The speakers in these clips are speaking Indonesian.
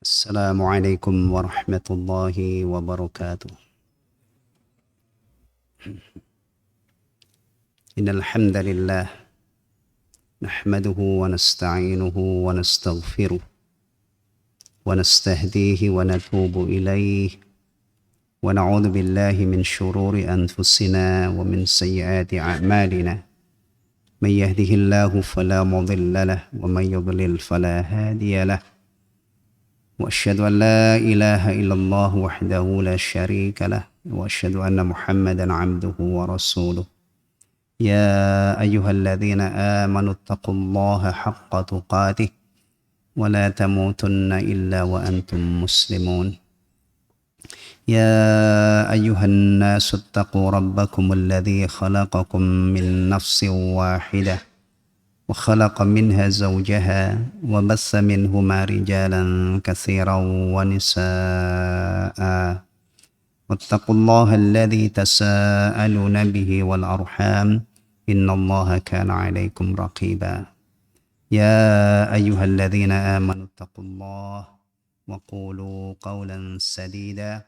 السلام عليكم ورحمة الله وبركاته. إن الحمد لله نحمده ونستعينه ونستغفره ونستهديه ونتوب إليه ونعوذ بالله من شرور أنفسنا ومن سيئات أعمالنا. من يهده الله فلا مضل له ومن يضلل فلا هادي له. وأشهد أن لا إله إلا الله وحده لا شريك له وأشهد أن محمدا عبده ورسوله. يا أيها الذين آمنوا اتقوا الله حق تقاته ولا تموتن إلا وأنتم مسلمون. يا أيها الناس اتقوا ربكم الذي خلقكم من نفس واحدة وخلق منها زوجها وبث منهما رجالا كثيرا ونساء واتقوا الله الذي تساءلون به والأرحام إن الله كان عليكم رقيبا. يا أيها الذين آمنوا اتقوا الله وقولوا قولا سديدا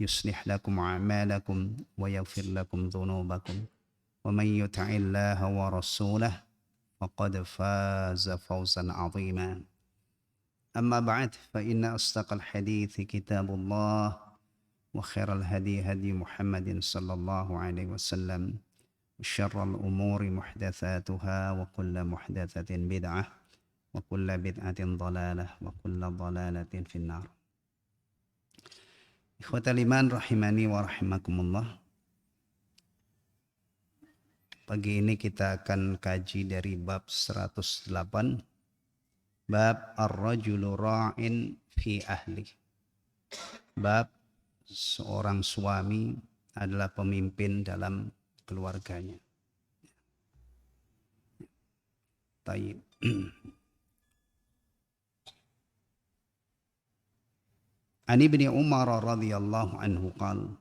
يصلح لكم أعمالكم ويغفر لكم ذنوبكم ومن يطع الله ورسوله فقد فاز فوزا عظيما. أما بعد فإن أصدق الحديث كتاب الله وخير الهدي هدي محمد صلى الله عليه وسلم وشر الأمور محدثاتها وكل محدثة بدعة وكل بدعة ضلالة وكل ضلالة في النار. Ikhwatal iman rahimani wa rahimakumullah. Pagi ini kita akan kaji dari bab 108, bab ar-rajulu ra'in fi ahli. Bab seorang suami adalah pemimpin dalam keluarganya. Taib. Ani bin Umar radhiyallahu anhu qal,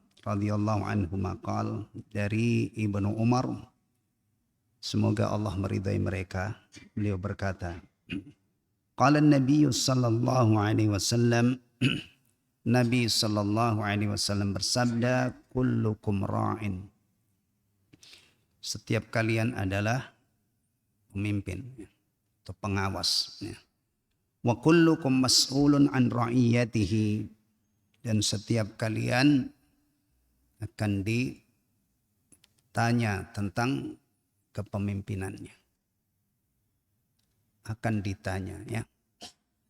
dari Ibnu Umar, semoga Allah meridai mereka, beliau berkata, qala an-nabiy sallallahu alaihi wasallam, Nabi sallallahu alaihi wasallam bersabda, kullukum ra'in, setiap kalian adalah pemimpin atau pengawas, wa kullukum mas'ulun an ra'iyatihi, dan setiap kalian akan ditanya tentang kepemimpinannya. Akan ditanya, ya.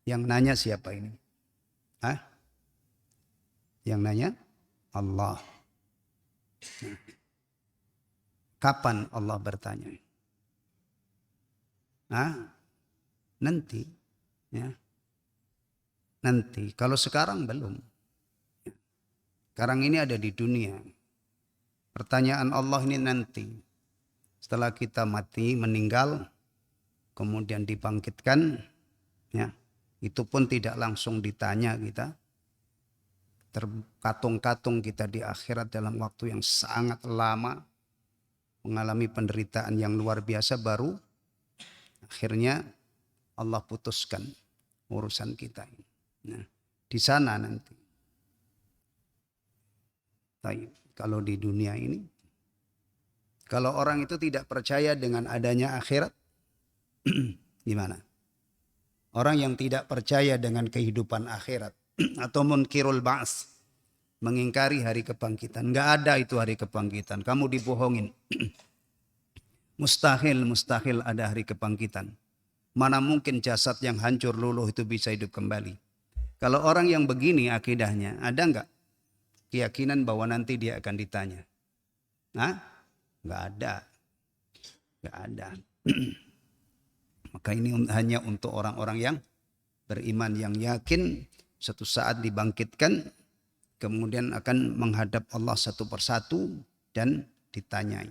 Yang nanya siapa ini? Yang nanya Allah. Kapan Allah bertanya? Nanti, ya. Nanti. Kalau sekarang belum. Sekarang ini ada di dunia. Pertanyaan Allah ini nanti. Setelah kita mati, meninggal, kemudian dibangkitkan, ya, itu pun tidak langsung ditanya kita. Terkatung-katung kita di akhirat dalam waktu yang sangat lama, mengalami penderitaan yang luar biasa, baru akhirnya Allah putuskan urusan kita. Nah, di sana nanti. Kalau di dunia ini, kalau orang itu tidak percaya dengan adanya akhirat, gimana? Orang yang tidak percaya dengan kehidupan akhirat atau munkirul ba'ts, mengingkari hari kebangkitan, nggak ada itu hari kebangkitan, kamu dibohongin. Mustahil ada hari kebangkitan. Mana mungkin jasad yang hancur luluh itu bisa hidup kembali? Kalau orang yang begini akidahnya, ada nggak keyakinan bahwa nanti dia akan ditanya? Nggak ada. Maka ini hanya untuk orang-orang yang beriman, yang yakin suatu saat dibangkitkan, kemudian akan menghadap Allah satu persatu dan ditanyai.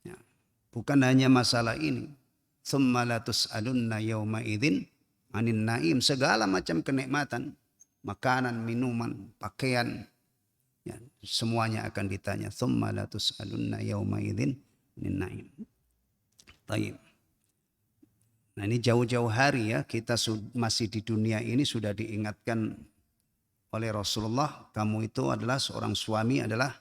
Ya. Bukan hanya masalah ini. Tsumma la tus'alunna yawma idzin 'anin na'im, segala macam kenikmatan, makanan, minuman, pakaian, ya, semuanya akan ditanya. Tsumma la tus'alunna yawma idzin 'anin na'im. Taib. Nah ini jauh-jauh hari ya kita masih di dunia ini sudah diingatkan oleh Rasulullah, kamu itu adalah seorang suami, adalah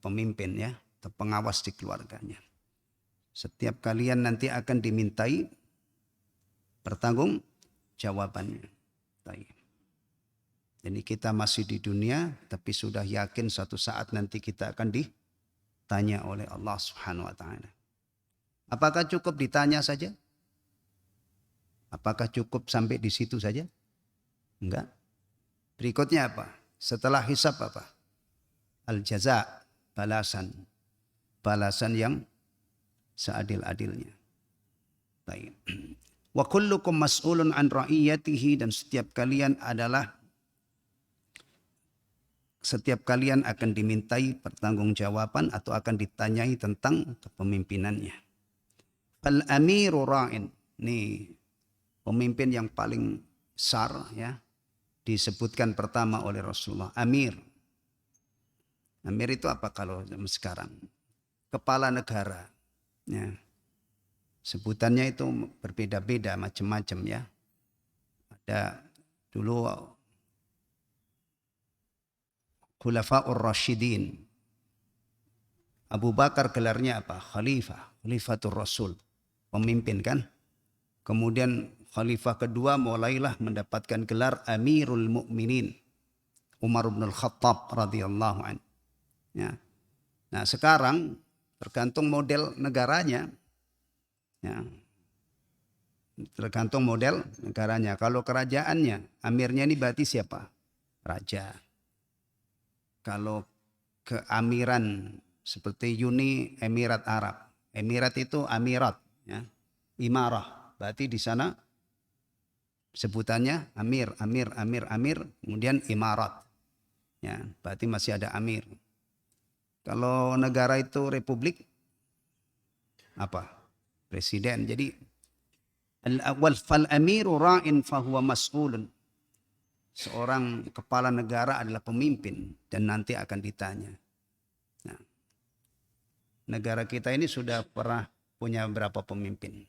pemimpin ya, atau pengawas di keluarganya. Setiap kalian nanti akan dimintai pertanggung jawabannya. Jadi kita masih di dunia tapi sudah yakin suatu saat nanti kita akan ditanya oleh Allah Subhanahu wa taala. Apakah cukup ditanya saja? Apakah cukup sampai di situ saja? Enggak. Berikutnya apa? Setelah hisab apa? Al-jaza, balasan. Balasan yang seadil-adilnya. Baik. Wa kullukum mas'ulun an ra'iyatihi, dan setiap kalian akan dimintai pertanggungjawaban atau akan ditanyai tentang kepemimpinannya. Al-amiru ra'in. Nih pemimpin yang paling besar ya. Disebutkan pertama oleh Rasulullah, amir. Amir itu apa kalau sekarang? Kepala negara. Ya. Sebutannya itu berbeda-beda, macam-macam ya. Ada dulu Khulafaur Rasyidin. Abu Bakar gelarnya apa? Khalifah, Khalifatul Rasul. Pemimpin kan? Kemudian khalifah kedua mulailah mendapatkan gelar Amirul Mukminin, Umar bin Al-Khattab radhiyallahu anhu. Ya. Nah, sekarang tergantung model negaranya. Ya. Tergantung model negaranya. Kalau kerajaannya, amirnya ini berarti siapa? Raja. Kalau keamiran seperti Uni Emirat Arab. Emirat itu amirat, ya. Imarah. Berarti di sana sebutannya amir, kemudian imarat. Ya, berarti masih ada amir. Kalau negara itu republik apa? Presiden. Jadi al-awwal fal amiru ra'in fahuwa mas'ulun. Seorang kepala negara adalah pemimpin dan nanti akan ditanya. Nah, negara kita ini sudah pernah punya berapa pemimpin?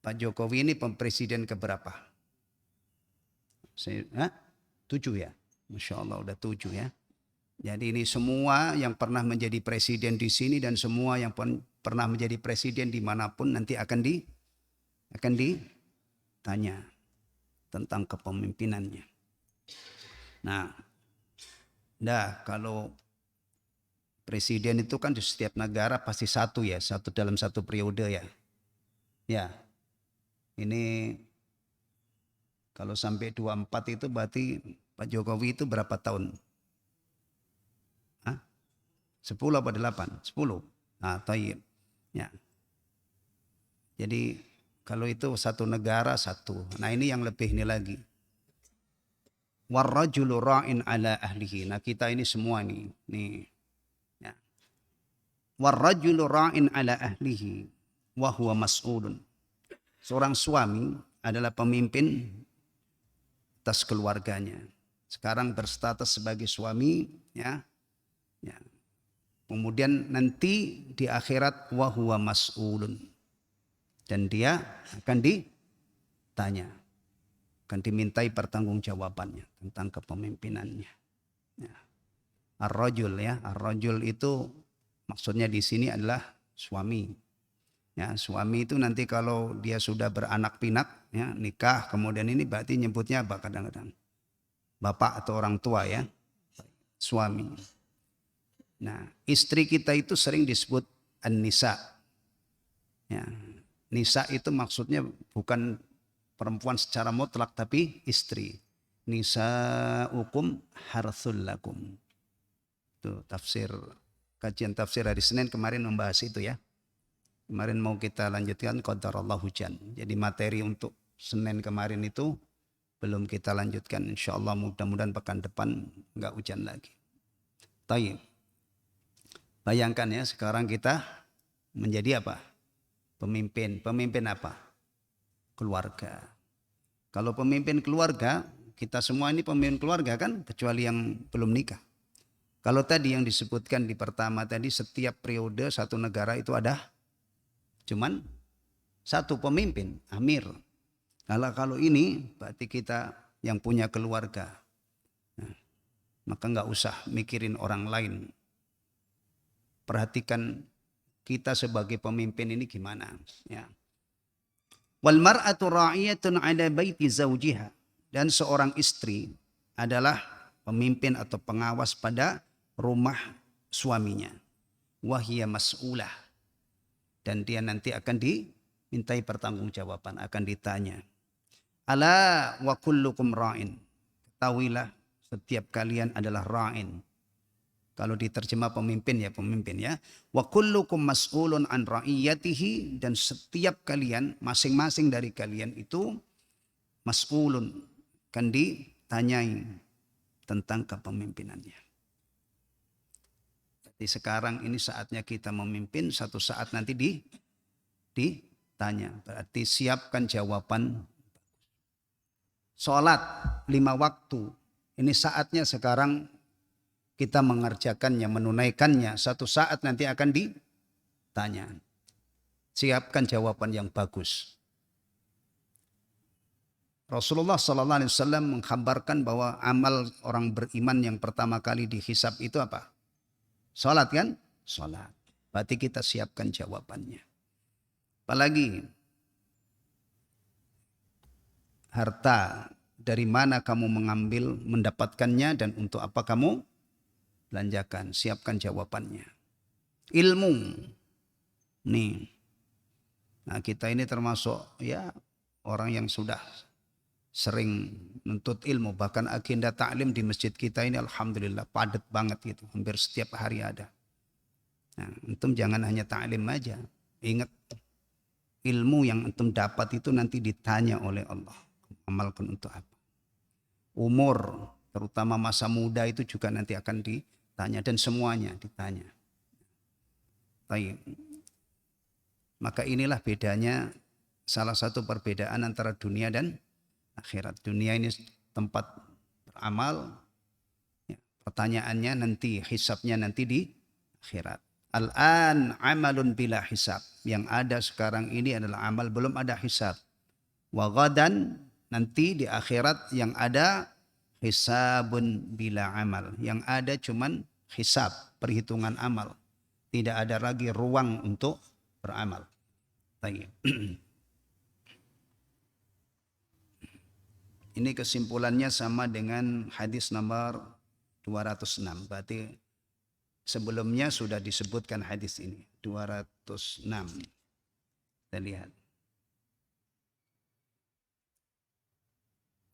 Pak Jokowi ini presiden keberapa? 7 ya? Masya Allah udah 7 ya. Jadi ini semua yang pernah menjadi presiden di sini dan semua yang pernah menjadi presiden dimanapun nanti akan ditanya tentang kepemimpinannya. Nah, kalau presiden itu kan di setiap negara pasti satu dalam satu periode ya. Ya, ini kalau sampai 24 itu berarti Pak Jokowi itu berapa tahun? 10 apa 8? 10. Nah, tayyib. Ya. Jadi kalau itu satu negara satu. Nah ini yang lebih ini lagi. Warrajulu ra'in ala ahlihi. Nah kita ini semua nih. Ya. Warrajulu ra'in ala ahlihi. Wahuwa mas'ulun. Seorang suami adalah pemimpin atas keluarganya. Sekarang berstatus sebagai suami. Ya. Kemudian nanti di akhirat wahuwa mas'ulun. Dan dia akan ditanya, akan dimintai pertanggungjawabannya tentang kepemimpinannya. Ya. Ar-rajul ya, ar-rajul itu maksudnya di sini adalah suami. Ya, suami itu nanti kalau dia sudah beranak pinak, ya, nikah, kemudian ini berarti nyebutnya apa kadang-kadang? Bapak atau orang tua ya, suami. Nah, istri kita itu sering disebut an-nisa. Ya. Nisa itu maksudnya bukan perempuan secara mutlak tapi istri. Nisa'ukum harthul lakum. Itu kajian tafsir hari Senin kemarin membahas itu ya. Kemarin mau kita lanjutkan qadarallah hujan. Jadi materi untuk Senin kemarin itu belum kita lanjutkan. Insyaallah mudah-mudahan pekan depan enggak hujan lagi. Tayyib. Bayangkan ya sekarang kita menjadi apa? Pemimpin apa? Keluarga. Kalau pemimpin keluarga, kita semua ini pemimpin keluarga kan, kecuali yang belum nikah. Kalau tadi yang disebutkan di pertama tadi, setiap periode satu negara itu ada cuman Satu pemimpin, amir. Kalau ini berarti kita yang punya keluarga. Nah, maka nggak usah mikirin orang lain. Perhatikan kita sebagai pemimpin ini gimana. Ya. Wal mar'atu ra'iyatun 'ala baiti zawjiha. Dan seorang istri adalah pemimpin atau pengawas pada rumah suaminya. Wahia mas'ulah. Dan dia nanti akan dimintai pertanggungjawaban, akan ditanya. Ala wa kullukum ra'in. Ketahuilah setiap kalian adalah ra'in. Kalau diterjemah pemimpin ya. Wa kullukum mas'ulun an ra'iyatihi. Dan setiap kalian, masing-masing dari kalian itu mas'ulun. Kan ditanyai tentang kepemimpinannya. Jadi sekarang ini saatnya kita memimpin, satu saat nanti ditanya. Berarti siapkan jawaban. Sholat 5 waktu. Ini saatnya sekarang kita mengerjakannya, menunaikannya. Satu saat nanti akan ditanya. Siapkan jawaban yang bagus. Rasulullah SAW mengkhabarkan bahwa amal orang beriman yang pertama kali dihisab itu apa? Salat kan? Salat. Berarti kita siapkan jawabannya. Apalagi harta, dari mana kamu mengambil, mendapatkannya, dan untuk apa kamu belanjakan. Siapkan jawabannya. Ilmu. Nih. Nah, kita ini termasuk ya orang yang sudah sering menuntut ilmu. Bahkan agenda taklim di masjid kita ini alhamdulillah padat banget gitu. Hampir setiap hari ada. Nah, antum jangan hanya taklim aja. Ingat, ilmu yang antum dapat itu nanti ditanya oleh Allah. Amalkan untuk apa? Umur, terutama masa muda itu juga nanti akan ditanya. Dan semuanya ditanya. Baik. Maka inilah bedanya, salah satu perbedaan antara dunia dan akhirat. Dunia ini tempat beramal, ya, pertanyaannya nanti, hisabnya nanti di akhirat. Al-an amalun bila hisab. Yang ada sekarang ini adalah amal, belum ada hisab. Wa ghadan, nanti di akhirat yang ada hisabun bila amal. Yang ada cuman hisab, perhitungan amal. Tidak ada lagi ruang untuk beramal. Baik. Ini kesimpulannya sama dengan hadis nomor 206. Berarti sebelumnya sudah disebutkan hadis ini. 206. Kita lihat.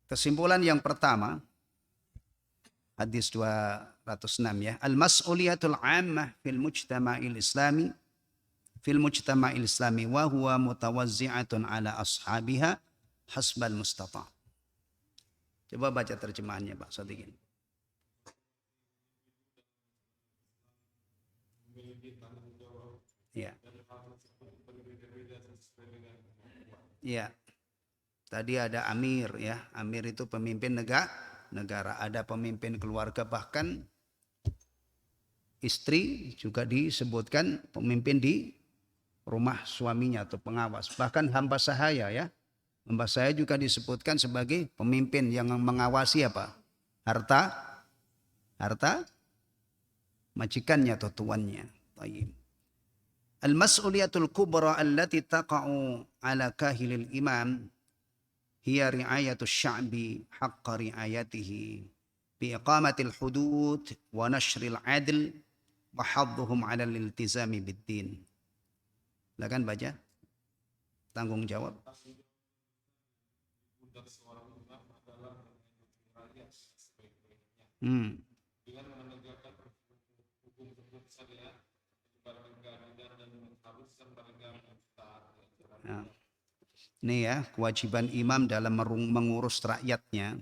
Kesimpulan yang pertama. Hadis 206 ya. Al-mas'uliyatul 'ammah fil mujtama'il islami. Fil mujtama'il islami. Wa huwa mutawazzi'atun ala ashabiha hasbal mustata'. Coba baca terjemahannya Pak Sadikin. Ya. Ya. Tadi ada amir ya. Amir itu pemimpin negara. Ada pemimpin keluarga, bahkan istri juga disebutkan pemimpin di rumah suaminya atau pengawas. Bahkan hamba sahaya ya. Hamba saya juga disebutkan sebagai pemimpin yang mengawasi apa? Harta majikannya atau tuannya. Al-mas'uliyatul kubra allati taqa'u ala kahilil imam hiya ri'ayatul sya'bi haqqa ri'ayatihi bi iqamatil hudud wa nashril adl wa hadduhum ala al-iltizami bid-din. Silakan baca. Tanggung jawab. Seorang imam adalah rakyat sebaik-baiknya dengan menegakkan hukum syariat kepada negara dan mengharuskan mereka taat. Ini ya kewajiban imam dalam mengurus rakyatnya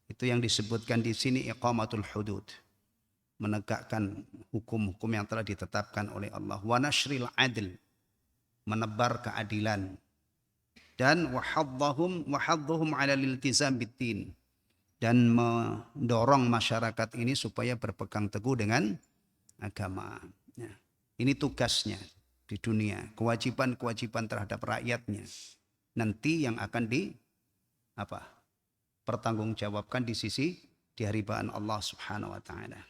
itu yang disebutkan di sini iqamatul hudud, menegakkan hukum-hukum yang telah ditetapkan oleh Allah. Wa nashril adl, menebar keadilan. Dan wahadduhum ala liltizam biddin, dan mendorong masyarakat ini supaya berpegang teguh dengan agama. Ya. Ini tugasnya. di dunia, kewajiban-kewajiban terhadap rakyatnya nanti yang akan pertanggungjawabkan di hadapan Allah Subhanahu wa taala.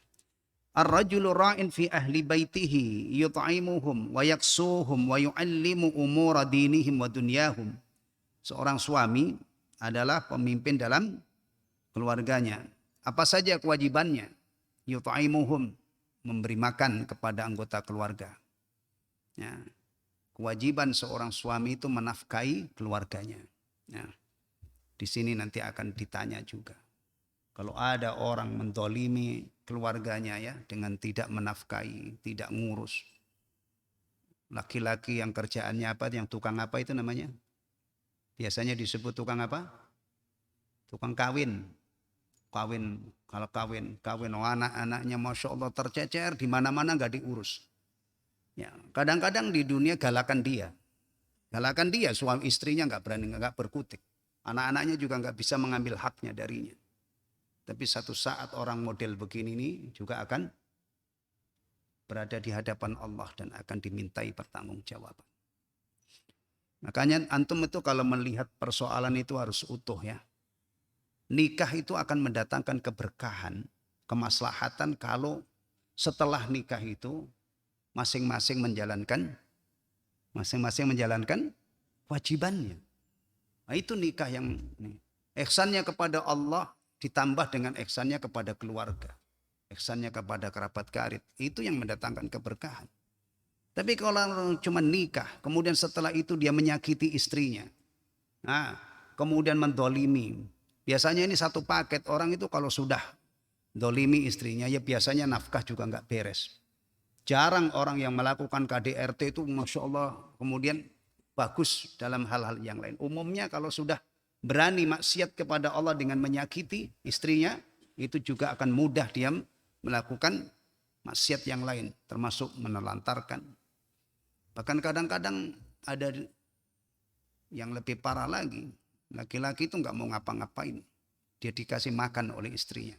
Ar-rajulu ra'in fi ahli baitihi yut'imuhum wa yaksuhum wa yu'allimu umura dinihim wa dunyahum. Seorang suami adalah pemimpin dalam keluarganya. Apa saja kewajibannya? Yut'imuhum, memberi makan kepada anggota keluarga. Ya. Kewajiban seorang suami itu menafkahi keluarganya. Ya. Di sini nanti akan ditanya juga. Kalau ada orang mendolimi keluarganya ya dengan tidak menafkahi, tidak ngurus. Laki-laki yang kerjaannya apa, yang tukang apa itu namanya? Biasanya disebut tukang apa? Tukang kawin. Kalau kawin anak-anaknya Masya Allah tercecer, di mana-mana nggak diurus. Ya, kadang-kadang di dunia galakan dia, suami istrinya nggak berani, nggak berkutik. Anak-anaknya juga nggak bisa mengambil haknya darinya. Tapi satu saat orang model begini ini juga akan berada di hadapan Allah dan akan dimintai pertanggungjawaban. Makanya antum itu kalau melihat persoalan itu harus utuh ya. Nikah itu akan mendatangkan keberkahan, kemaslahatan kalau setelah nikah itu masing-masing menjalankan kewajibannya. Nah, itu nikah yang ihsannya kepada Allah ditambah dengan ihsannya kepada keluarga, ihsannya kepada kerabat karib, itu yang mendatangkan keberkahan. Tapi kalau cuma nikah, kemudian setelah itu dia menyakiti istrinya, kemudian mendolimi. Biasanya ini satu paket, orang itu kalau sudah dolimi istrinya ya biasanya nafkah juga nggak beres. Jarang orang yang melakukan KDRT itu Masya Allah kemudian bagus dalam hal-hal yang lain. Umumnya kalau sudah berani maksiat kepada Allah dengan menyakiti istrinya, itu juga akan mudah dia melakukan maksiat yang lain, termasuk menelantarkan. Bahkan kadang-kadang ada yang lebih parah lagi, laki-laki itu nggak mau ngapa-ngapain, dia dikasih makan oleh istrinya.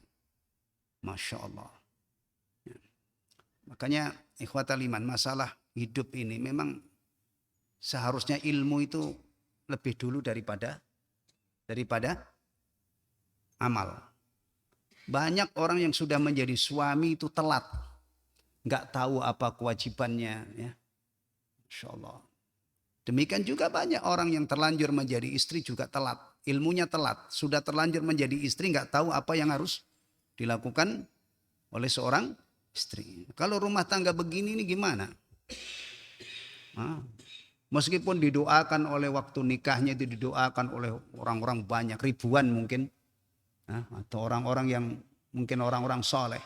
Masya Allah. Makanya ikhwatal iman, masalah hidup ini memang seharusnya ilmu itu lebih dulu daripada amal. Banyak orang yang sudah menjadi suami itu telat, nggak tahu apa kewajibannya. Ya. Masya Allah. Demikian juga banyak orang yang terlanjur menjadi istri juga telat, ilmunya telat, sudah terlanjur menjadi istri nggak tahu apa yang harus dilakukan oleh seorang istri. Kalau rumah tangga begini ini gimana? Meskipun didoakan oleh waktu nikahnya itu didoakan oleh orang-orang banyak, ribuan mungkin. Atau orang-orang yang mungkin orang-orang soleh.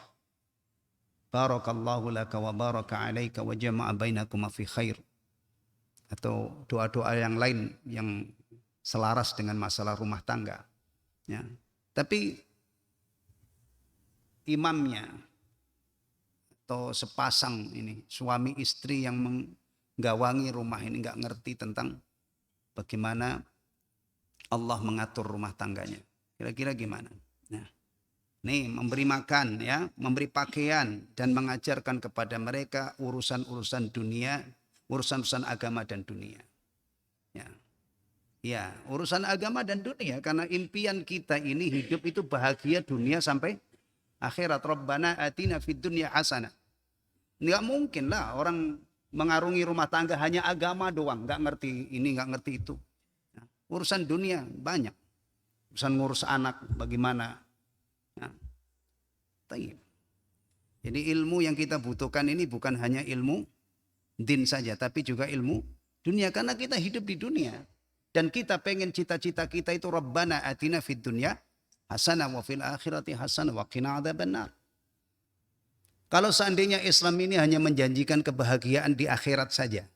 Barakallahu laka wa baraka alaika wa jama'a bainakuma fi khair. Atau doa-doa yang lain yang selaras dengan masalah rumah tangga. Ya. Tapi imamnya atau sepasang ini suami istri yang menggawangi rumah ini nggak ngerti tentang bagaimana Allah mengatur rumah tangganya. Kira-kira gimana? Nah, nih memberi makan ya, memberi pakaian dan mengajarkan kepada mereka urusan-urusan dunia, urusan-urusan agama dan dunia. Ya, urusan agama dan dunia karena impian kita ini hidup itu bahagia dunia sampai akhirat. Rabbana atina fid dunya hasanah. Nggak mungkin lah orang mengarungi rumah tangga hanya agama doang, nggak ngerti ini, nggak ngerti itu. Nah, urusan dunia banyak, urusan ngurus anak bagaimana. Nah, jadi ilmu yang kita butuhkan ini bukan hanya ilmu din saja, tapi juga ilmu dunia karena kita hidup di dunia dan kita pengen cita-cita kita itu Rabbana atina fid dunya hasanah wa fil akhirati hasanah wa qina adzabannar. Kalau seandainya Islam ini hanya menjanjikan kebahagiaan di akhirat saja,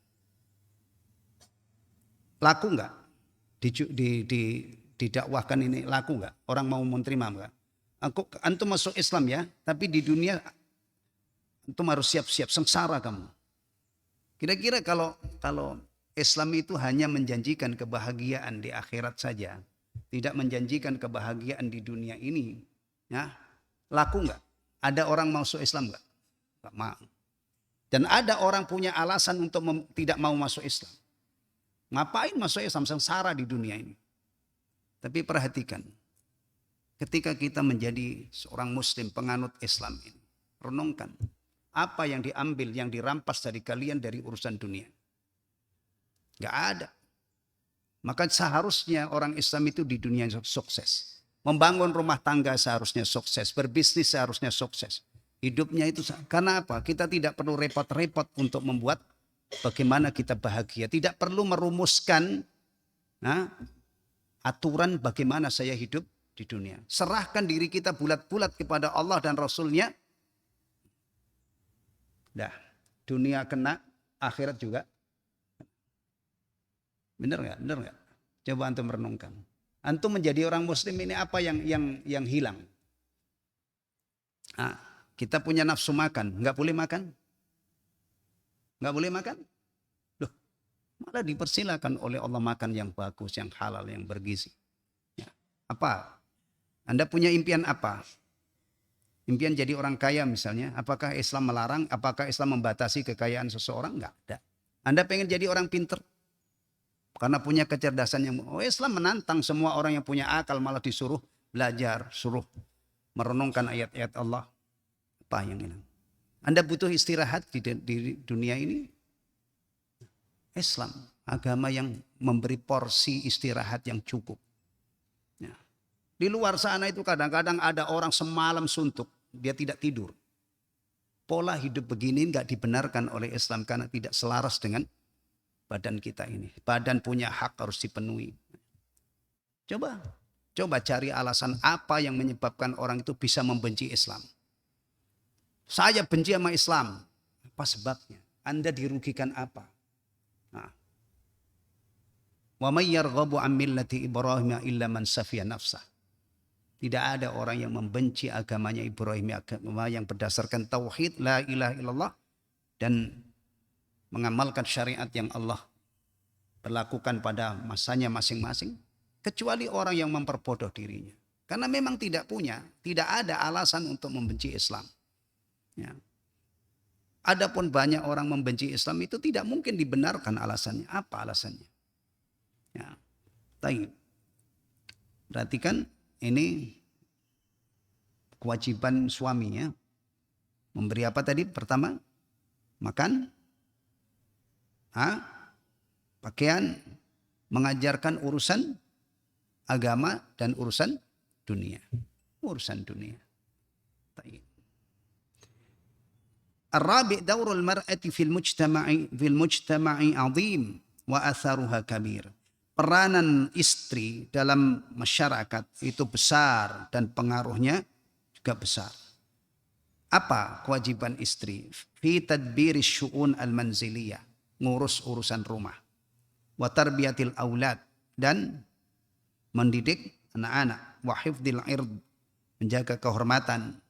laku enggak? Didakwahkan ini laku enggak? Orang mau menerima enggak? Antum masuk Islam ya, tapi di dunia antum harus siap-siap sengsara kamu. Kira-kira kalau Islam itu hanya menjanjikan kebahagiaan di akhirat saja, tidak menjanjikan kebahagiaan di dunia ini, ya, laku enggak? Ada orang masuk Islam enggak? Enggak mau. Dan ada orang punya alasan untuk tidak mau masuk Islam. Ngapain masuk Islam, sengsara di dunia ini. Tapi perhatikan, ketika kita menjadi seorang muslim penganut Islam ini, renungkan apa yang diambil, yang dirampas dari kalian dari urusan dunia. Gak ada. Maka seharusnya orang Islam itu di dunia sukses. Membangun rumah tangga seharusnya sukses, berbisnis seharusnya sukses. Hidupnya itu, karena apa? Kita tidak perlu repot-repot untuk membuat bagaimana kita bahagia. Tidak perlu merumuskan aturan bagaimana saya hidup di dunia. Serahkan diri kita bulat-bulat kepada Allah dan Rasulnya. Dah, dunia kena, akhirat juga. Benar nggak? Benar nggak? Coba antum merenungkan. Antum menjadi orang muslim ini apa yang hilang? Kita punya nafsu makan, nggak boleh makan? Nggak boleh makan? Loh, malah dipersilakan oleh Allah makan yang bagus, yang halal, yang bergizi. Ya. Apa? Anda punya impian apa? Impian jadi orang kaya misalnya. Apakah Islam melarang? Apakah Islam membatasi kekayaan seseorang? Nggak ada. Anda pengen jadi orang pinter? Karena punya kecerdasan yang... Islam menantang semua orang yang punya akal, malah disuruh belajar, suruh merenungkan ayat-ayat Allah. Apa yang hilang? Anda butuh istirahat di dunia ini. Islam, agama yang memberi porsi istirahat yang cukup. Ya. Di luar sana itu kadang-kadang ada orang semalam suntuk, dia tidak tidur. Pola hidup begini nggak dibenarkan oleh Islam karena tidak selaras dengan badan kita ini. Badan punya hak harus dipenuhi. Coba cari alasan apa yang menyebabkan orang itu bisa membenci Islam. Saya benci sama Islam. Apa sebabnya? Anda dirugikan apa? Wa may yarghabu an millati Ibrahim illa man safiya nafsah. Tidak ada orang yang membenci agamanya Ibrahim, agama yang berdasarkan tauhid la ilaha illallah dan mengamalkan syariat yang Allah berlakukan pada masanya masing-masing, kecuali orang yang memperbodoh dirinya. Karena memang tidak ada alasan untuk membenci Islam. Ya. Adapun banyak orang membenci Islam itu tidak mungkin dibenarkan alasannya. Apa alasannya? Ya. Baik. Perhatikan ini kewajiban suaminya. Memberi apa tadi? Pertama, makan, pakaian, mengajarkan urusan agama dan urusan dunia. Urusan dunia. Baik. Ar-rabi' daurul mar'ati fil mujtama'i 'azim wa atharuha kabir. Peranan istri dalam masyarakat itu besar dan pengaruhnya juga besar. Apa kewajiban istri? Fi tadbiri syu'un al-manziliyah, ngurus urusan rumah. Wa tarbiyatil aulad, dan mendidik anak-anak. Wa hifdzil ird, menjaga kehormatan.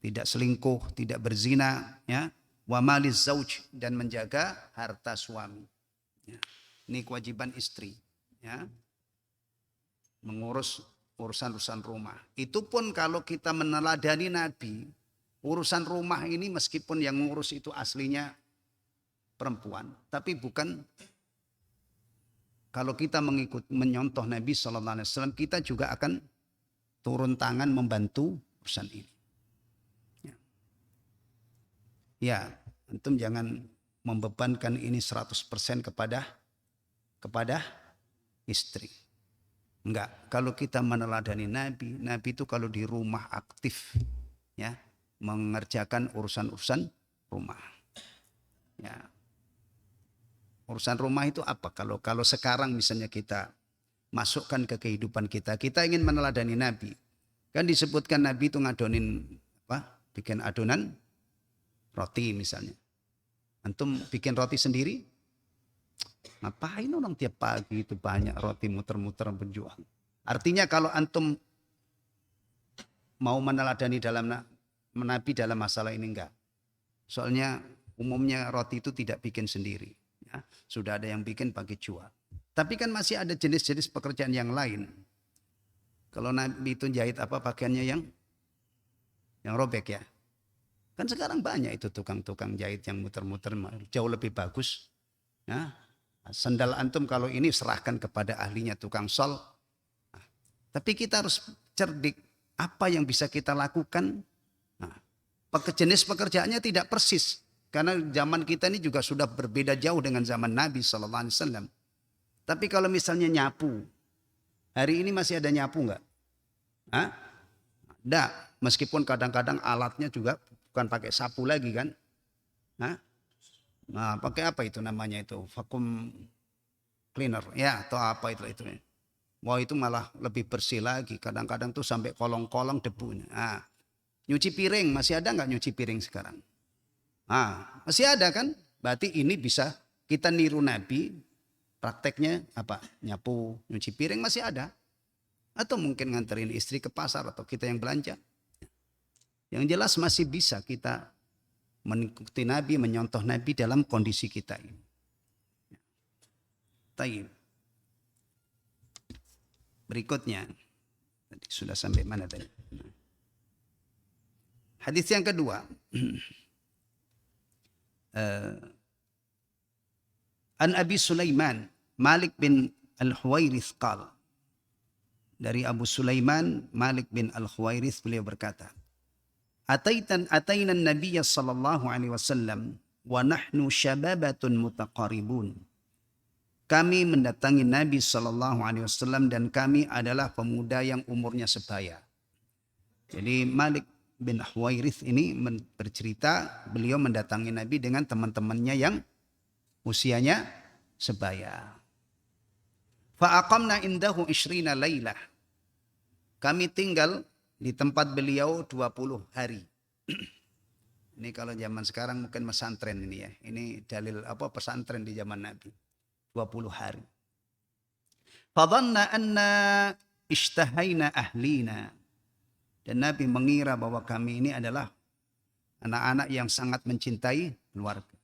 Tidak selingkuh, tidak berzina, ya. Wa maliz zauj, dan menjaga harta suami. Ya. Ini kewajiban istri, ya. Mengurus urusan-urusan rumah. Itu pun kalau kita meneladani Nabi, urusan rumah ini meskipun yang ngurus itu aslinya perempuan, tapi bukan, kalau kita menyontoh Nabi SAW, kita juga akan turun tangan membantu urusan ini. Ya, antum jangan membebankan ini 100% kepada istri. Enggak, kalau kita meneladani Nabi itu kalau di rumah aktif, ya, mengerjakan urusan-urusan rumah. Ya. Urusan rumah itu apa? Kalau sekarang misalnya kita masukkan ke kehidupan kita ingin meneladani Nabi. Kan disebutkan Nabi itu ngadonin bikin adonan roti misalnya. Antum bikin roti sendiri? Ngapain orang tiap pagi itu banyak roti muter-muter berjuang. Artinya kalau antum mau meneladani dalam Nabi dalam masalah ini enggak. Soalnya umumnya roti itu tidak bikin sendiri. Ya, sudah ada yang bikin pakai jual. Tapi kan masih ada jenis-jenis pekerjaan yang lain. Kalau Nabi itu jahit pakaiannya yang robek ya. Kan sekarang banyak itu tukang-tukang jahit yang muter-muter jauh lebih bagus. Ya. Sendal antum kalau ini serahkan kepada ahlinya tukang sol. Tapi kita harus cerdik apa yang bisa kita lakukan. Nah, jenis pekerjaannya tidak persis. Karena zaman kita ini juga sudah berbeda jauh dengan zaman Nabi SAW. Tapi kalau misalnya nyapu, hari ini masih ada nyapu nggak? Hah? Ada. Meskipun kadang-kadang alatnya juga bukan pakai sapu lagi kan? Hah? Nah, pakai apa itu namanya itu? Vacuum cleaner ya atau apa itu? Wah itu malah lebih bersih lagi. Kadang-kadang tuh sampai kolong-kolong debu. Nah, nyuci piring masih ada nggak nyuci piring sekarang? Ah, masih ada kan? Berarti ini bisa kita niru Nabi, prakteknya apa? Nyapu, nyuci piring masih ada. Atau mungkin nganterin istri ke pasar atau kita yang belanja. Yang jelas masih bisa kita mengikuti Nabi, menyontoh Nabi dalam kondisi kita ini. Taib. Berikutnya, tadi sudah sampai mana tadi? Hadis yang kedua. An Abi Sulaiman Malik bin Al-Huwairith qala. Dari Abu Sulaiman Malik bin Al-Huwairith beliau berkata, Ataina Nabiya sallallahu alaihi wasallam wa nahnu syababatun mutaqaribun. Kami mendatangi Nabi sallallahu alaihi wasallam dan kami adalah pemuda yang umurnya sebaya. Jadi Malik bin Huwairith ini bercerita beliau mendatangi Nabi dengan teman-temannya yang usianya sebaya. Fa'aqamna indahu 20 lailah. Kami tinggal di tempat beliau 20 hari. Ini kalau zaman sekarang mungkin pesantren ini ya. Ini dalil apa pesantren di zaman Nabi. 20 hari. Fadhanna anna ishtahaina ahlina. Dan Nabi mengira bahwa kami ini adalah anak-anak yang sangat mencintai keluarga.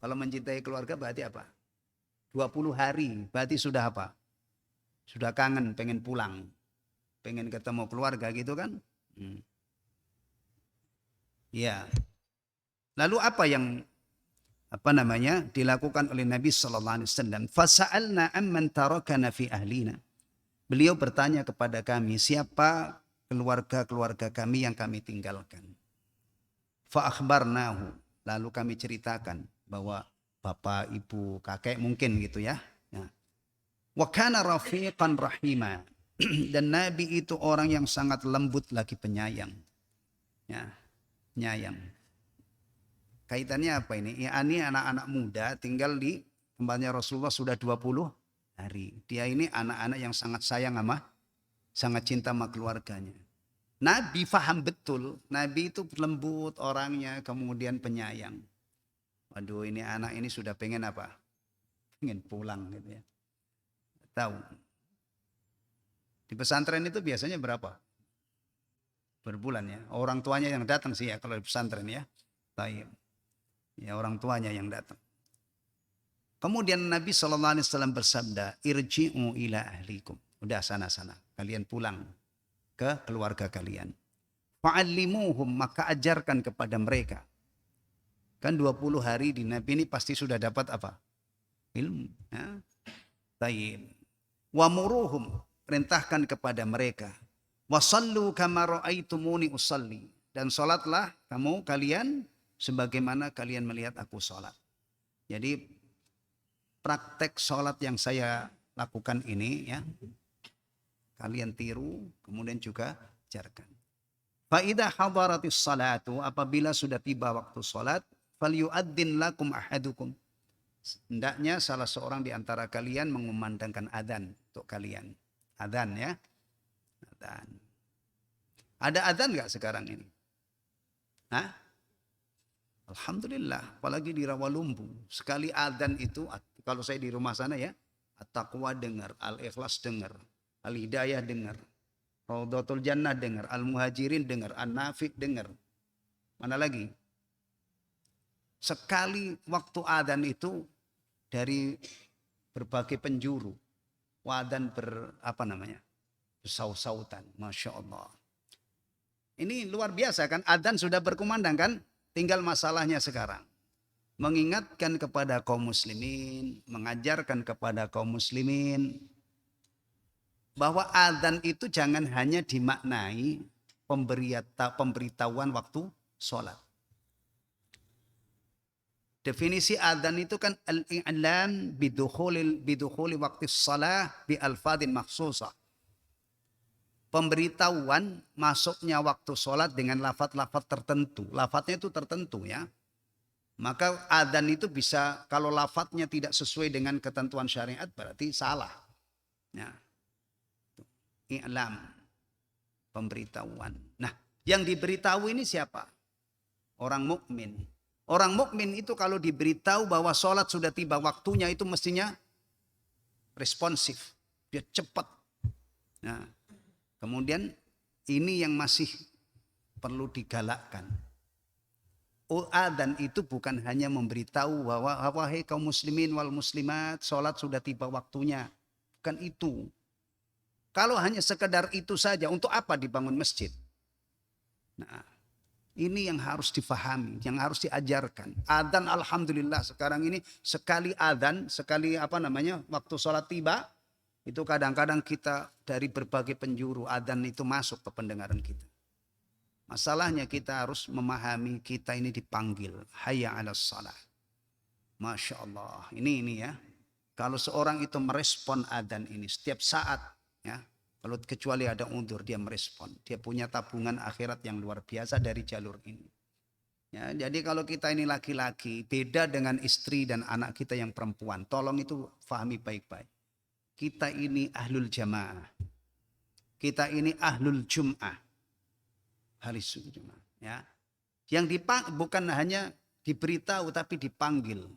Kalau mencintai keluarga berarti apa? 20 hari berarti sudah apa? Sudah kangen, pengen pulang. Pengen ketemu keluarga gitu kan? Ya. Lalu apa yang dilakukan oleh Nabi sallallahu alaihi wasallam? Fasa'alna amman tarakana fi ahlina. Beliau bertanya kepada kami, siapa keluarga-keluarga kami yang kami tinggalkan? Fa akhbarnahu. Lalu kami ceritakan bahwa bapak, ibu, kakek mungkin gitu ya. Wa kana rafiqan rahima. Dan Nabi itu orang yang sangat lembut lagi penyayang. Ya, penyayang. Kaitannya apa ini? Ya, ini anak-anak muda tinggal di tempatnya Rasulullah sudah 20 hari. Dia ini anak-anak yang sangat sayang sama, sangat cinta sama keluarganya. Nabi faham betul, Nabi itu lembut orangnya, kemudian penyayang. Waduh ini anak ini sudah pengen apa? Pengen pulang gitu ya. Tahu. Di pesantren itu biasanya berapa? Berbulan ya. Orang tuanya yang datang sih ya kalau di pesantren ya. Taib. Ya orang tuanya yang datang. Kemudian Nabi SAW bersabda, irji'u ila ahlikum. Udah sana-sana, kalian pulang ke keluarga kalian. Fa'allimuhum, maka ajarkan kepada mereka. Kan 20 hari di Nabi ini pasti sudah dapat apa? Ilmu. Ya. Taib. Wamuruhum, perintahkan kepada mereka. Wasallu kama ra'aitumuni usalli. Dan salatlah kalian sebagaimana kalian melihat aku sholat. Jadi praktek sholat yang saya lakukan ini ya, kalian tiru, kemudian juga ajarkan. Fa'idha hadaratis salatu, apabila sudah tiba waktu sholat, falyu'adzin lakum ahadukum. Hendaknya salah seorang di antara kalian mengumandangkan adzan untuk kalian. Adzan ya. Adzan. Ada adzan nggak sekarang ini? Hah? Alhamdulillah, apalagi di Rawalumbu. Sekali adzan itu, kalau saya di rumah sana ya, At-Taqwa dengar, Al-Ikhlas dengar, Al-Hidayah dengar, Raudhatul Jannah dengar, Al-Muhajirin dengar, An-Nafi dengar. Mana lagi? Sekali waktu adzan itu dari berbagai penjuru. Adzan bersaut-sautan, Masya Allah. Ini luar biasa kan, adzan sudah berkumandang kan, tinggal masalahnya sekarang. Mengingatkan kepada kaum muslimin, mengajarkan kepada kaum muslimin bahwa adzan itu jangan hanya dimaknai pemberitahuan waktu sholat. Definisi adzan itu kan al-i'lan bidukhuli waktu shalah bi alfadhin makhsusah. Pemberitahuan masuknya waktu sholat dengan lafaz-lafaz tertentu. Lafaznya itu tertentu ya. Maka adzan itu bisa, kalau lafaznya tidak sesuai dengan ketentuan syariat berarti salah. Ya. I'lam, pemberitahuan. Nah, yang diberitahu ini siapa? Orang mukmin. Orang mukmin itu kalau diberitahu bahwa sholat sudah tiba waktunya itu mestinya responsif, dia cepat. Nah, kemudian ini yang masih perlu digalakkan. Adzan itu bukan hanya memberitahu bahwa wahai kaum muslimin wal muslimat, sholat sudah tiba waktunya. Bukan itu. Kalau hanya sekedar itu saja, untuk apa dibangun masjid? Nah, ini yang harus difahami, yang harus diajarkan. Adzan alhamdulillah sekarang ini sekali adzan, sekali waktu sholat tiba, itu kadang-kadang kita dari berbagai penjuru adzan itu masuk ke pendengaran kita. Masalahnya kita harus memahami kita ini dipanggil. Hayya 'alas shalah. Masya Allah. Ini ya. Kalau seorang itu merespon adzan ini setiap saat, ya. Kalau kecuali ada undur dia merespon. Dia punya tabungan akhirat yang luar biasa dari jalur ini. Ya, jadi kalau kita ini laki-laki beda dengan istri dan anak kita yang perempuan. Tolong itu fahami baik-baik. Kita ini ahlul jamaah. Kita ini ahlul jum'ah. Haris Jumat, ya. Yang bukan hanya diberitahu tapi dipanggil.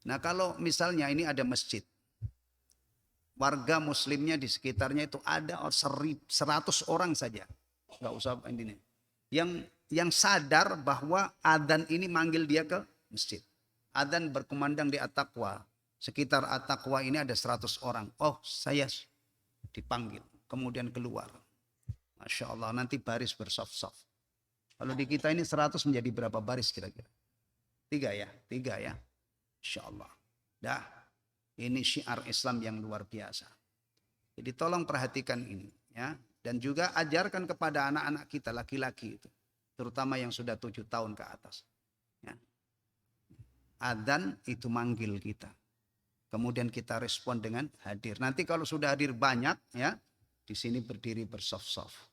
Nah, kalau misalnya ini ada masjid, warga muslimnya di sekitarnya itu ada 100 orang saja, nggak usah ini. Yang sadar bahwa adzan ini manggil dia ke masjid. Adzan berkumandang di At-Taqwa. Sekitar At-Taqwa ini ada 100 orang. Oh, saya dipanggil, kemudian keluar. Masya Allah, nanti baris bersaf-saf. Kalau di kita ini 100 menjadi berapa baris kira-kira? 3 ya. Insya Allah. Dah, ini syiar Islam yang luar biasa. Jadi tolong perhatikan ini, ya. Dan juga ajarkan kepada anak-anak kita laki-laki itu, terutama yang sudah 7 tahun ke atas. Ya. Adzan itu manggil kita. Kemudian kita respon dengan hadir. Nanti kalau sudah hadir banyak, ya. Di sini berdiri bersaf-saf.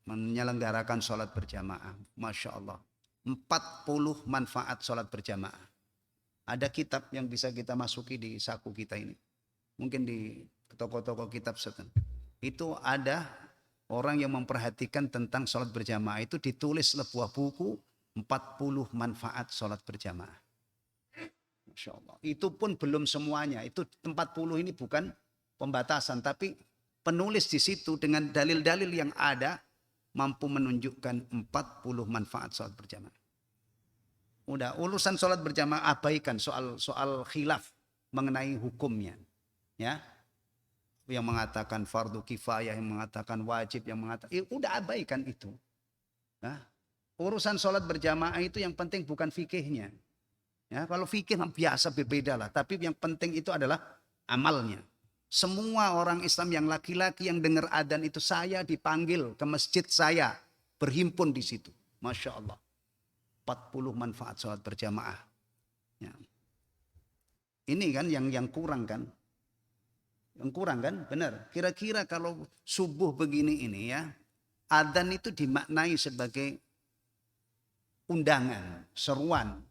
Menyelenggarakan sholat berjamaah. Masya Allah. 40 manfaat sholat berjamaah. Ada kitab yang bisa kita masuki di saku kita ini. Mungkin di toko-toko kitab setan. Itu ada orang yang memperhatikan tentang sholat berjamaah. Itu ditulis sebuah buku 40 manfaat sholat berjamaah. Masya Allah. Itu pun belum semuanya. Itu 40 ini bukan pembatasan. Tapi penulis di situ dengan dalil-dalil yang ada mampu menunjukkan 40 manfaat sholat berjamaah. Udah, urusan sholat berjamaah abaikan soal khilaf mengenai hukumnya. Ya. Yang mengatakan fardu kifayah, yang mengatakan wajib, yang mengatakan udah abaikan itu. Nah, urusan sholat berjamaah itu yang penting bukan fikihnya. Ya, kalau fikih biasa berbeda lah, tapi yang penting itu adalah amalnya. Semua orang Islam yang laki-laki yang dengar adzan itu saya dipanggil ke masjid saya. Berhimpun di situ. Masya Allah. 40 manfaat sholat berjamaah. Ya. Ini kan yang kurang kan. Yang kurang kan benar. Kira-kira kalau subuh begini ini ya. Adzan itu dimaknai sebagai undangan, seruan.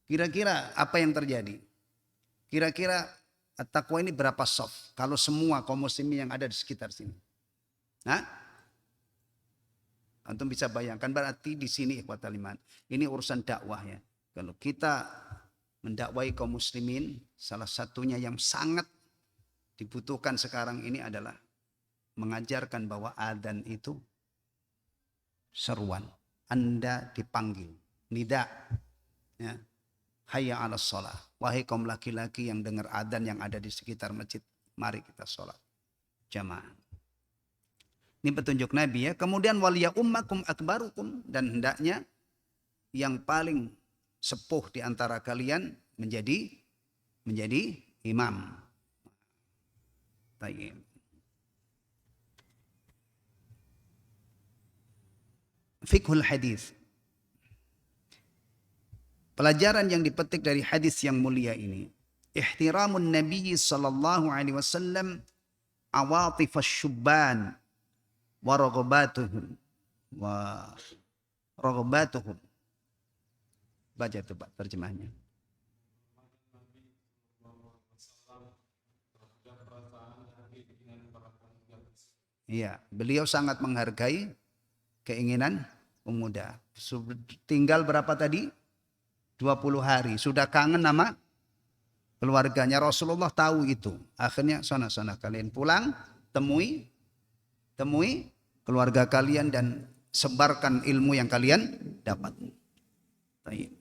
Kira-kira apa yang terjadi? Kira-kira At-Taqwa ini berapa soft? Kalau semua kaum muslimin yang ada di sekitar sini. Nah, antum bisa bayangkan berarti di sini ikhwatal iman. Ini urusan dakwah ya. Kalau kita mendakwai kaum muslimin, salah satunya yang sangat dibutuhkan sekarang ini adalah mengajarkan bahwa adzan itu seruan. Anda dipanggil. Nida. Ya. Hayya 'alas shalah. Wahai kaum laki-laki yang dengar adzan yang ada di sekitar masjid, mari kita sholat jamaah. Ini petunjuk Nabi ya. Kemudian wal ya ummakum akbarukum, dan hendaknya yang paling sepuh di antara kalian menjadi imam. Baik. Fiqhul hadis. Pelajaran yang dipetik dari hadis yang mulia ini. Ihtiramun Nabi sallallahu alaihi wasallam awatif asy-syubban wa raghbatuhum Baca tuh Pak terjemahnya. Iya, beliau sangat menghargai keinginan pemuda. Tinggal berapa tadi? 20 hari. Sudah kangen sama keluarganya. Rasulullah tahu itu. Akhirnya sana kalian pulang, temui keluarga kalian dan sebarkan ilmu yang kalian dapat. Baik.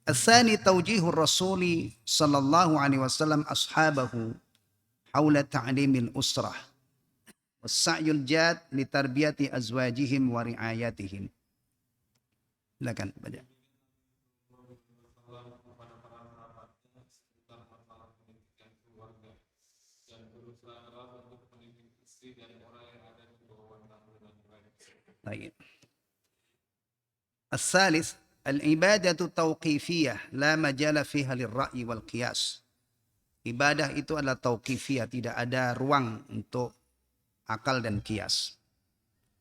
Al-thani tawjihur Rasuli sallallahu alaihi wasallam ashabahu haula ta'limil usrah was-sa'yul jad li tarbiyati azwajihim wa ri'ayatihim. Silakan baca. Baik. Al-thalith al-ibadatu tauqifiyah la majala fiha lirra'yi wal qiyas. Ibadah itu adalah tauqifiyah, tidak ada ruang untuk akal dan kias.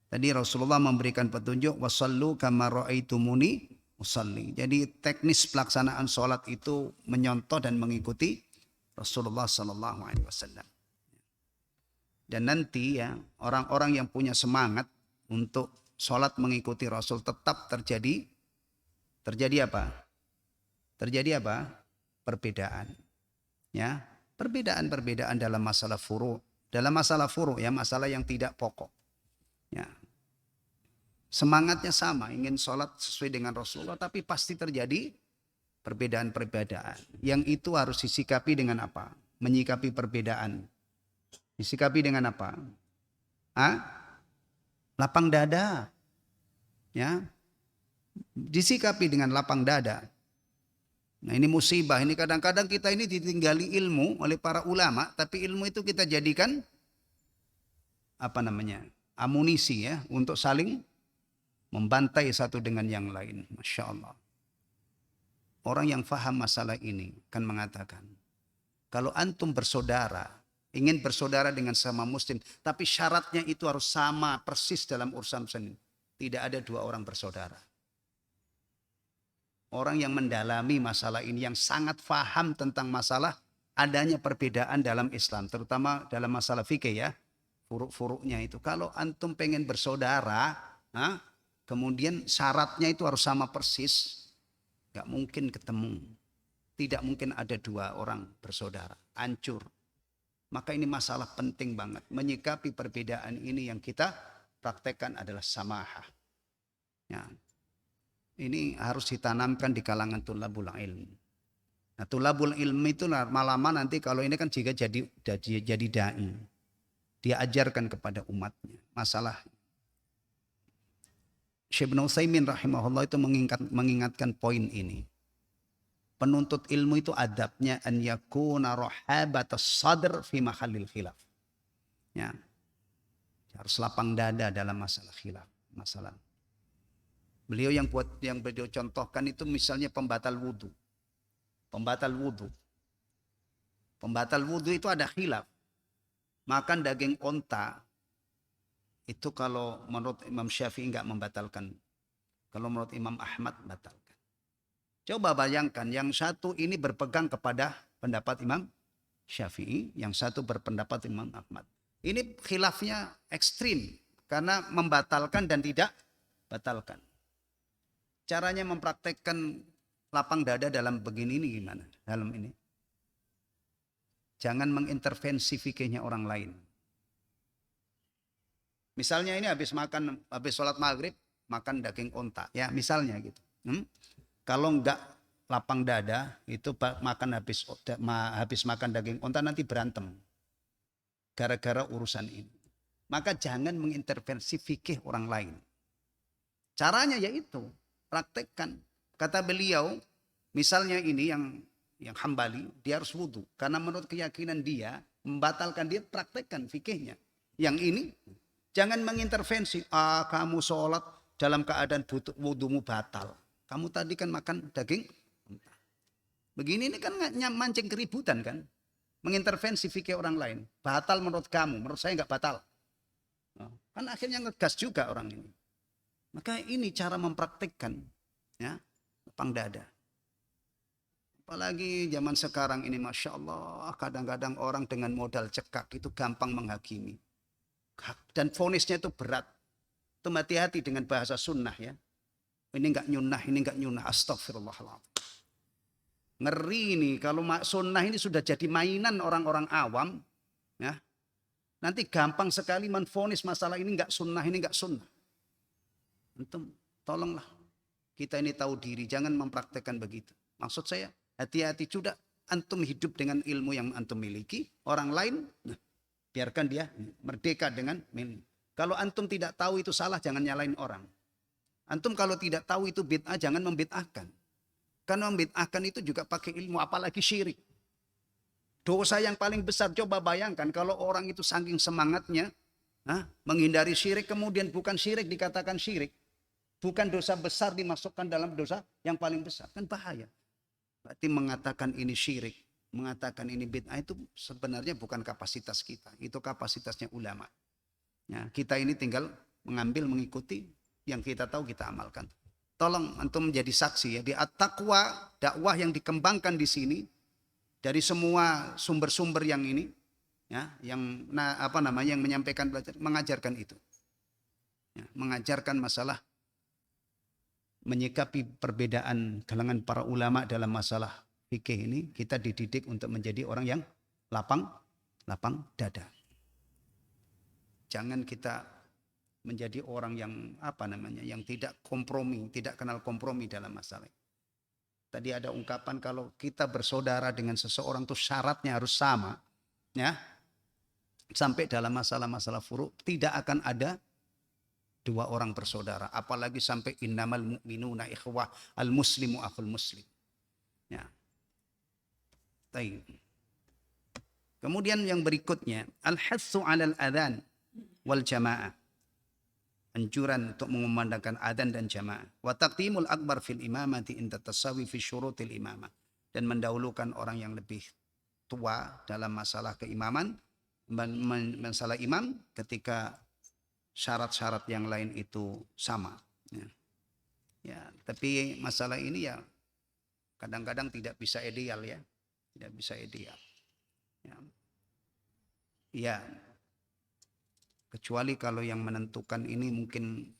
Tadi Rasulullah memberikan petunjuk wasallu kama ra'aitumuni usalli. Jadi teknis pelaksanaan sholat itu menyontoh dan mengikuti Rasulullah sallallahu alaihi wasallam. Dan nanti ya orang-orang yang punya semangat untuk sholat mengikuti Rasul tetap terjadi apa? Terjadi apa? Perbedaan. Ya, perbedaan dalam masalah furu'. Dalam masalah furu' ya, masalah yang tidak pokok. Ya. Semangatnya sama, ingin sholat sesuai dengan Rasulullah, tapi pasti terjadi perbedaan. Yang itu harus disikapi dengan apa? Menyikapi perbedaan. Disikapi dengan apa? Lapang dada. Ya. Disikapi dengan lapang dada. Nah ini musibah, ini kadang-kadang kita ini ditinggali ilmu oleh para ulama, tapi ilmu itu kita jadikan amunisi ya, untuk saling membantai satu dengan yang lain. Masya Allah. Orang yang faham masalah ini kan mengatakan, kalau antum bersaudara, ingin bersaudara dengan sama muslim, tapi syaratnya itu harus sama persis dalam urusan ini. Tidak ada dua orang bersaudara. Orang yang mendalami masalah ini, yang sangat faham tentang masalah adanya perbedaan dalam Islam, terutama dalam masalah fikih ya, furuk-furuknya itu. Kalau antum pengen bersaudara, kemudian syaratnya itu harus sama persis, gak mungkin ketemu. Tidak mungkin ada dua orang bersaudara, hancur. Maka ini masalah penting banget. Menyikapi perbedaan ini yang kita praktekkan adalah samahah. Ya. Ini harus ditanamkan di kalangan tulabul ilm. Nah, tulabul ilm itu lama-lama nanti kalau ini kan jika jadi dai, dia ajarkan kepada umatnya masalah. Syekh Ibnu Utsaimin rahimahullah itu mengingatkan poin ini. Penuntut ilmu itu adabnya an yakuna rahabatas sadr fi mahallil khilaf. Ya. Harus lapang dada dalam masalah khilaf, masalah. Beliau yang beliau contohkan itu misalnya pembatal wudhu. Pembatal wudhu itu ada khilaf. Makan daging onta itu kalau menurut Imam Syafi'i enggak membatalkan. Kalau menurut Imam Ahmad batalkan. Coba bayangkan, yang satu ini berpegang kepada pendapat Imam Syafi'i, yang satu berpendapat Imam Ahmad. Ini khilafnya ekstrim karena membatalkan dan tidak batalkan. Caranya mempraktekkan lapang dada dalam begini ini gimana? Dalam ini. Jangan mengintervensi fikihnya orang lain. Misalnya ini habis sholat maghrib, makan daging onta. Ya misalnya gitu. Kalau enggak lapang dada, itu habis makan daging onta nanti berantem. Gara-gara urusan ini. maka jangan mengintervensi fikih orang lain. Caranya yaitu praktekkan. Kata beliau, misalnya ini yang Hambali, dia harus wudu karena menurut keyakinan dia membatalkan, dia praktekkan fikihnya. Yang ini jangan mengintervensi. Kamu sholat dalam keadaan wudumu batal. Kamu tadi kan makan daging. Begini ini kan mancing keributan kan. Mengintervensi fikih orang lain. Batal menurut kamu, menurut saya nggak batal. Kan akhirnya ngegas juga orang ini. Maka ini cara mempraktikkan, ya, lapang dada. Apalagi zaman sekarang ini, Masya Allah, kadang-kadang orang dengan modal cekak itu gampang menghakimi. Dan vonisnya itu berat. Itu hati-hati dengan bahasa sunnah ya. Ini enggak nyunnah, astagfirullahaladzim. Ngeri ini kalau sunnah ini sudah jadi mainan orang-orang awam, ya. Nanti gampang sekali menvonis masalah ini enggak sunnah, ini enggak sunnah. Antum, tolonglah. Kita ini tahu diri, jangan mempraktekkan begitu. Maksud saya, hati-hati juga. Antum hidup dengan ilmu yang antum miliki. Orang lain, biarkan dia merdeka dengan miliki. Kalau antum tidak tahu itu salah, jangan nyalain orang. Antum kalau tidak tahu itu bid'ah, jangan membid'ahkan. Karena membid'ahkan itu juga pakai ilmu, apalagi syirik. Dosa yang paling besar, coba bayangkan kalau orang itu saking semangatnya menghindari syirik, kemudian bukan syirik dikatakan syirik. Bukan dosa besar dimasukkan dalam dosa yang paling besar. Kan bahaya. Berarti mengatakan ini syirik, mengatakan ini bid'ah itu sebenarnya bukan kapasitas kita. Itu kapasitasnya ulama. Ya, kita ini tinggal mengambil, mengikuti yang kita tahu kita amalkan. Tolong antum menjadi saksi ya. Di at-taqwa, dakwah yang dikembangkan di sini dari semua sumber-sumber yang ini, ya, yang yang menyampaikan belajar, mengajarkan itu. Ya, mengajarkan masalah menyikapi perbedaan kalangan para ulama dalam masalah fikih ini, kita dididik untuk menjadi orang yang lapang dada. Jangan kita menjadi orang yang yang tidak kompromi, tidak kenal kompromi dalam masalah. Tadi ada ungkapan kalau kita bersaudara dengan seseorang itu syaratnya harus sama, ya. Sampai dalam masalah-masalah furu' tidak akan ada dua orang bersaudara, apalagi sampai innamal mu'minuna ikhwah, al muslimu akhul muslim. Ya. Baik. Kemudian yang berikutnya, al-hatsu 'alal adzan wal jamaah. Anjuran untuk mengumandangkan adzan dan jamaah. Wa taqdimul akbar fil imamati inda tasawi fi syurutil imamah. Dan mendahulukan orang yang lebih tua dalam masalah keimaman, masalah imam ketika syarat-syarat yang lain itu sama. Ya, tapi masalah ini ya kadang-kadang tidak bisa ideal ya. Tidak bisa ideal. Ya. Kecuali kalau yang menentukan ini mungkin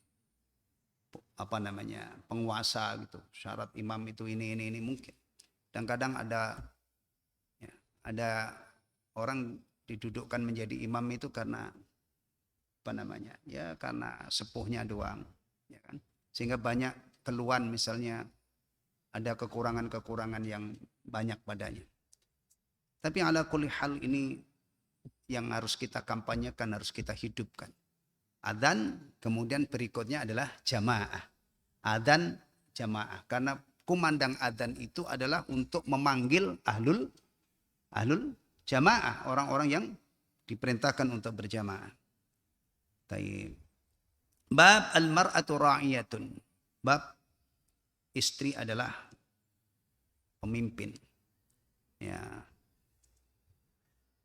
penguasa gitu. Syarat imam itu ini mungkin. Dan kadang ada orang didudukkan menjadi imam itu karena karena sepuhnya doang, ya kan? Sehingga banyak keluhan, misalnya ada kekurangan-kekurangan yang banyak padanya. Tapi ala kulli hal ini yang harus kita kampanyekan, harus kita hidupkan. Adzan, kemudian berikutnya adalah jamaah. Adzan jamaah, karena kumandang adzan itu adalah untuk memanggil ahlul jamaah, orang-orang yang diperintahkan untuk berjamaah. Taib. Bab al-mar'atu ra'iyatun. Bab istri adalah pemimpin. Ya.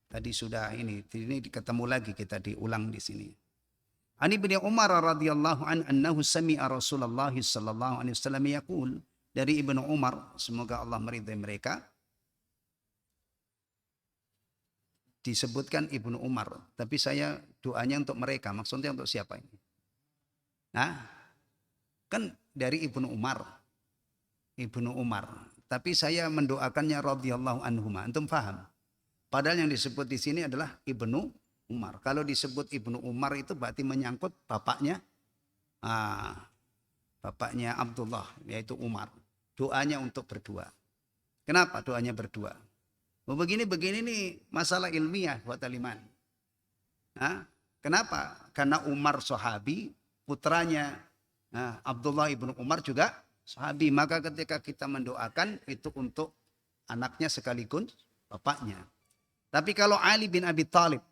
Tadi sudah ini ketemu lagi, kita diulang di sini. Ani bin Umar radhiyallahu anhu sami'a Rasulullah sallallahu alaihi wasallam yaqul, dari Ibnu Umar, semoga Allah meridai mereka. Disebutkan Ibnu Umar, tapi saya doanya untuk mereka, maksudnya untuk siapa ini? Kan dari Ibnu Umar, tapi saya mendoakannya radhiyallahu anhuma. Antum paham? Padahal yang disebut di sini adalah Ibnu Umar. Kalau disebut Ibnu Umar itu berarti menyangkut bapaknya, bapaknya Abdullah, yaitu Umar. Doanya untuk berdua. Kenapa doanya berdua? Begini nih masalah ilmiah buat aliman. Kenapa? Karena Umar sahabi, putranya Abdullah ibnu Umar juga sahabi. Maka ketika kita mendoakan itu untuk anaknya sekaligus bapaknya. Tapi kalau Ali bin Abi Thalib,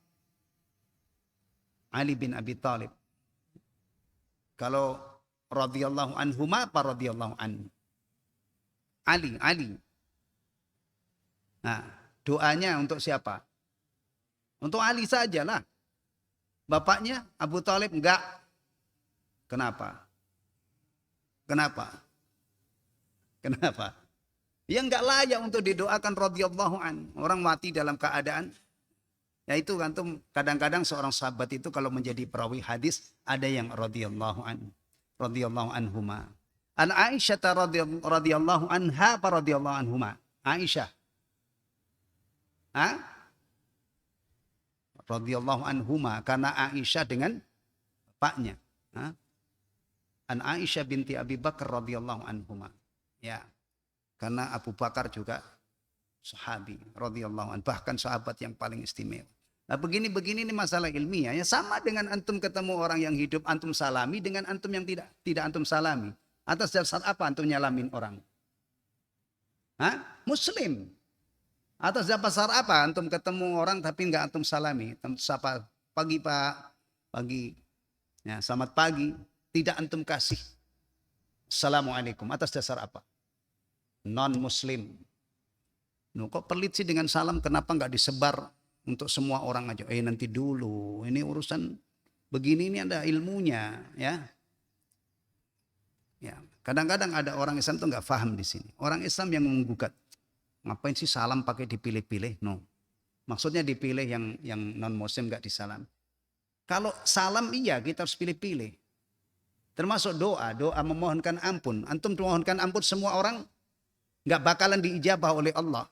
kalau radhiyallahu anhuma apa radhiyallahu anhu? Ali. Nah, doanya untuk siapa? Untuk Ali sajalah. Bapaknya Abu Thalib enggak. Kenapa? Ya enggak layak untuk didoakan radhiyallahu an. Orang mati dalam keadaan, ya itu antum, kadang-kadang seorang sahabat itu kalau menjadi perawi hadis ada yang radhiyallahu anhuma. An Aisyah radhiyallahu anha apa radhiyallahu anhuma? Aisyah. Radhiyallahu anhuma, karena Aisyah dengan bapaknya. An Aisyah binti Abi Bakar radhiyallahu anhuma. Ya. Karena Abu Bakar juga sahabi radhiyallahu anhu, bahkan sahabat yang paling istimewa. Nah, begini ini masalah ilmiah. Ya sama dengan antum ketemu orang yang hidup antum salami dengan antum yang tidak antum salami. Atas dasar apa antum nyalamin orang? Muslim. Atas dasar apa antum ketemu orang tapi enggak antum salami? Antum sapa, pagi Pak, pagi. Ya, selamat pagi. Tidak antum kasih assalamualaikum. Atas dasar apa? Non muslim. Kok pelit sih dengan salam? Kenapa enggak disebar untuk semua orang aja? Nanti dulu. Ini urusan begini, ini ada ilmunya, ya. Ya, kadang-kadang ada orang Islam tuh enggak paham di sini. Orang Islam yang menggugat, ngapain sih salam pakai dipilih-pilih? No. Maksudnya dipilih yang non muslim enggak disalam. Kalau salam iya kita harus pilih-pilih. Termasuk doa memohonkan ampun. Antum memohonkan ampun semua orang enggak bakalan diijabah oleh Allah.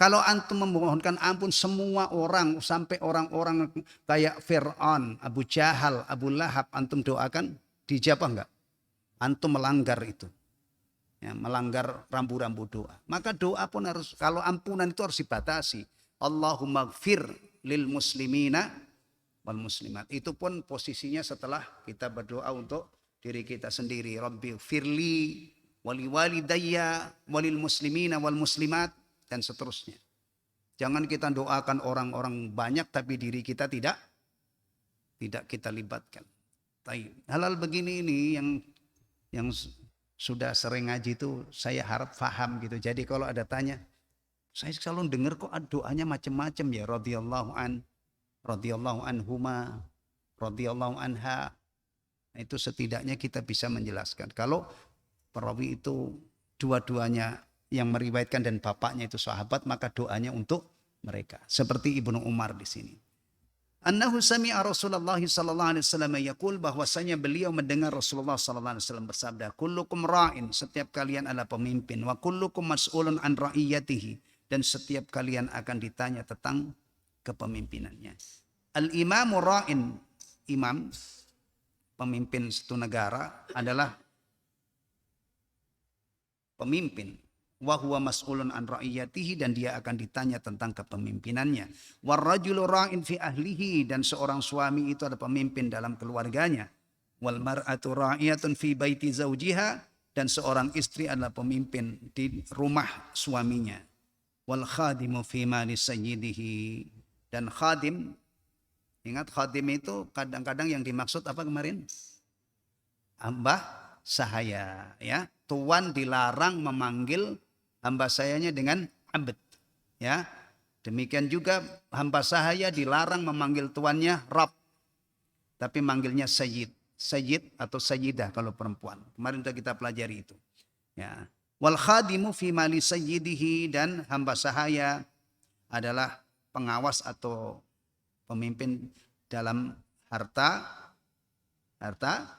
Kalau antum memohonkan ampun semua orang, sampai orang-orang kayak Fir'aun, Abu Jahal, Abu Lahab, antum doakan, dijabah enggak? Antum melanggar itu. Ya, melanggar rambu-rambu doa. Maka doa pun harus, kalau ampunan itu harus dibatasi. Allahumma gfir lil muslimina wal muslimat. Itu pun posisinya setelah kita berdoa untuk diri kita sendiri. Rabbi gfirli wali walidayya walil muslimina wal muslimat, dan seterusnya. Jangan kita doakan orang-orang banyak tapi diri kita tidak kita libatkan. Hal-hal begini ini yang sudah sering ngaji itu saya harap paham gitu. Jadi kalau ada tanya, saya selalu dengar kok doanya macam-macam ya, radhiyallahu an, radhiyallahu anhuma, radhiyallahu anha. Itu setidaknya kita bisa menjelaskan. Kalau perawi itu dua-duanya yang meriwayatkan dan bapaknya itu sahabat, maka doanya untuk mereka. Seperti Ibnu Umar di sini. Annahu sami'a Rasulullah sallallahu alaihi wasallam yaqul, bahwasanya beliau mendengar Rasulullah sallallahu alaihi wasallam bersabda, kullukum ra'in, setiap kalian adalah pemimpin, wa kullukum mas'ulun an ra'iyatihi, dan setiap kalian akan ditanya tentang kepemimpinannya. Al-imamu ra'in, imam pemimpin satu negara adalah pemimpin. Wa huwa mas'ulun an ra'iyatihi, dan dia akan ditanya tentang kepemimpinannya. Warrajulu ra'in fi ahlihi, dan seorang suami itu ada pemimpin dalam keluarganya. Wal mar'atu ra'iyatun fi baiti zawjiha, dan seorang istri adalah pemimpin di rumah suaminya. Wal khadimu fi mali sayyidihi, dan khadim, ingat khadim itu kadang-kadang yang dimaksud apa kemarin? Hamba sahaya, ya. Tuan dilarang memanggil hamba sahayanya dengan abd, ya. Demikian juga hamba sahaya dilarang memanggil tuannya Rab, tapi manggilnya sayyid atau sayyidah kalau perempuan. Kemarin kita pelajari itu, ya. Wal khadimu fi mali sayyidihi, dan hamba sahaya adalah pengawas atau pemimpin dalam harta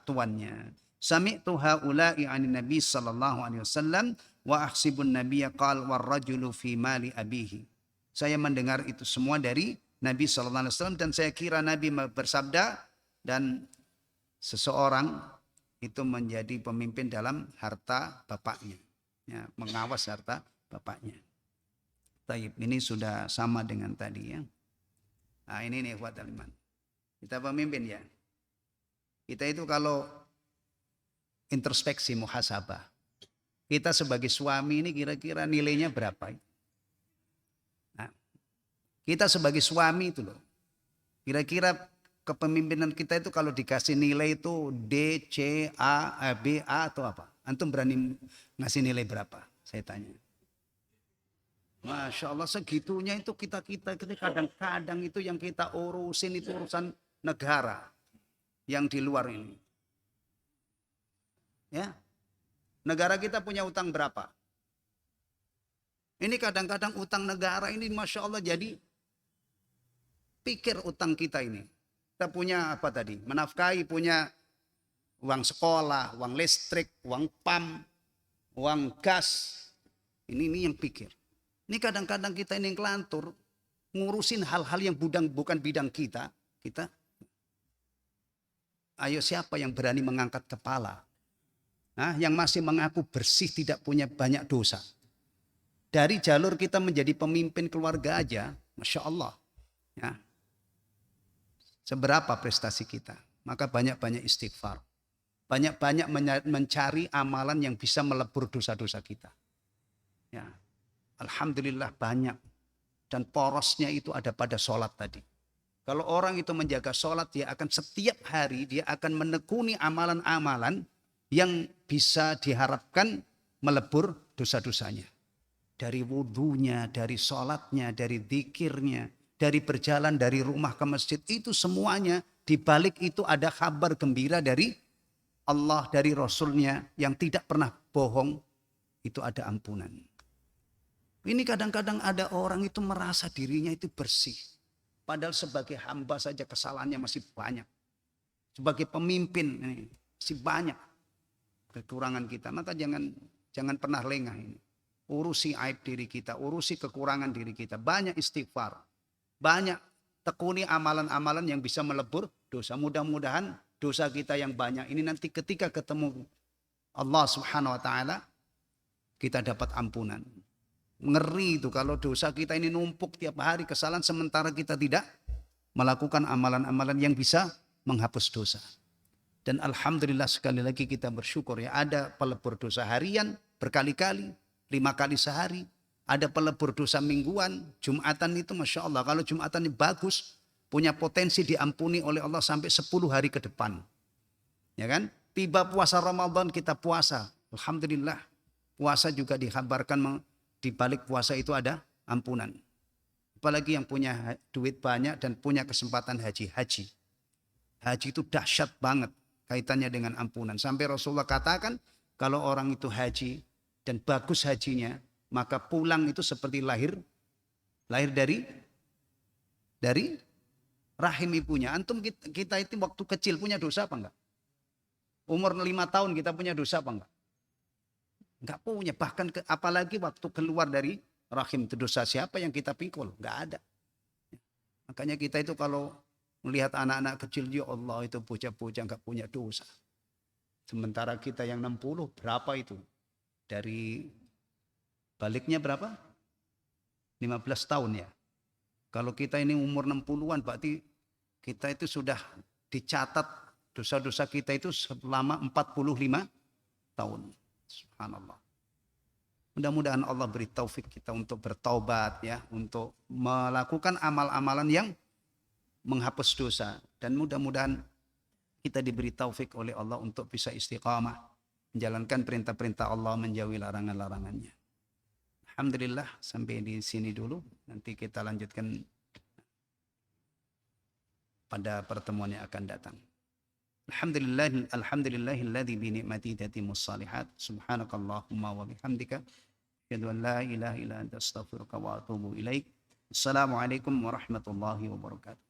tuannya. Sami'tu haula'i 'anin Nabi sallallahu alaihi wasallam wa ahsibun nabiyya qala warrajulu fi mali abihi. Saya mendengar itu semua dari Nabi sallallahu alaihi wasallam, dan saya kira Nabi bersabda, dan seseorang itu menjadi pemimpin dalam harta bapaknya, ya, mengawas harta bapaknya. Taib, ini sudah sama dengan tadi, ya. Nah, ini nih ikhwatul iman. Kita pemimpin ya. Kita itu kalau introspeksi muhasabah. Kita sebagai suami ini kira-kira nilainya berapa? Nah, kita sebagai suami itu loh. Kira-kira kepemimpinan kita itu kalau dikasih nilai itu D, C, A, B, A atau apa? Antum berani ngasih nilai berapa? Saya tanya. Masya Allah segitunya itu kita kadang-kadang itu yang kita urusin itu urusan negara yang di luar ini. Ya, negara kita punya utang berapa? Ini kadang-kadang utang negara ini Masya Allah jadi pikir utang kita ini. Kita punya apa tadi? Menafkahi punya uang sekolah, uang listrik, uang PAM, uang gas. Ini yang pikir. Ini kadang-kadang kita ini ngelantur ngurusin hal-hal yang bukan bidang kita. Ayo siapa yang berani mengangkat kepala? Nah, yang masih mengaku bersih tidak punya banyak dosa. Dari jalur kita menjadi pemimpin keluarga aja, Masya Allah. Ya. Seberapa prestasi kita? Maka banyak-banyak istighfar. Banyak-banyak mencari amalan yang bisa melebur dosa-dosa kita. Ya. Alhamdulillah banyak. Dan porosnya itu ada pada sholat tadi. Kalau orang itu menjaga sholat, dia akan setiap hari, dia akan menekuni amalan-amalan yang bisa diharapkan melebur dosa-dosanya. Dari wudhunya, dari sholatnya, dari zikirnya, dari berjalan dari rumah ke masjid, itu semuanya dibalik itu ada kabar gembira dari Allah, dari Rasulnya yang tidak pernah bohong, itu ada ampunan. Ini kadang-kadang ada orang itu merasa dirinya itu bersih. Padahal sebagai hamba saja kesalahannya masih banyak. Sebagai pemimpin masih banyak kekurangan kita. Maka jangan pernah lengah ini. Urusi aib diri kita, urusi kekurangan diri kita. Banyak istighfar. Banyak tekuni amalan-amalan yang bisa melebur dosa. Mudah-mudahan dosa kita yang banyak ini nanti ketika ketemu Allah Subhanahu wa taala kita dapat ampunan. Ngeri itu kalau dosa kita ini numpuk tiap hari kesalahan sementara kita tidak melakukan amalan-amalan yang bisa menghapus dosa. Dan alhamdulillah sekali lagi kita bersyukur ya ada pelebur dosa harian berkali-kali, 5 kali sehari. Ada pelebur dosa mingguan, Jumatan itu Masya Allah. Kalau Jumatan ini bagus, punya potensi diampuni oleh Allah sampai 10 hari ke depan. Ya kan? Tiba puasa Ramadan kita puasa. Alhamdulillah. Puasa juga dikabarkan di balik puasa itu ada ampunan. Apalagi yang punya duit banyak dan punya kesempatan haji. Haji itu dahsyat banget kaitannya dengan ampunan. Sampai Rasulullah katakan kalau orang itu haji dan bagus hajinya, maka pulang itu seperti lahir dari rahim ibunya. Antum kita itu waktu kecil punya dosa apa enggak? Umur 5 tahun kita punya dosa apa enggak? Enggak punya, bahkan apalagi waktu keluar dari rahim itu dosa siapa yang kita pikul? Enggak ada. Makanya kita itu kalau melihat anak-anak kecil, ya Allah itu bocah-bocah enggak punya dosa. Sementara kita yang 60 berapa itu? Dari baliknya berapa? 15 tahun ya. Kalau kita ini umur 60-an berarti kita itu sudah dicatat dosa-dosa kita itu selama 45 tahun. Subhanallah. Mudah-mudahan Allah beri taufik kita untuk bertaubat ya, untuk melakukan amal-amalan yang menghapus dosa dan mudah-mudahan kita diberi taufik oleh Allah untuk bisa istiqamah menjalankan perintah-perintah Allah, menjauhi larangan-larangannya. Alhamdulillah sampai di sini dulu. Nanti kita lanjutkan pada pertemuan yang akan datang. Alhamdulillahilladzi bi ni'matihi tatimmus shalihat. Subhanakallahumma wa bihamdika asyhadu an la ilaha illa anta astaghfiruka wa atubu ilaik. Assalamualaikum warahmatullahi wabarakatuh.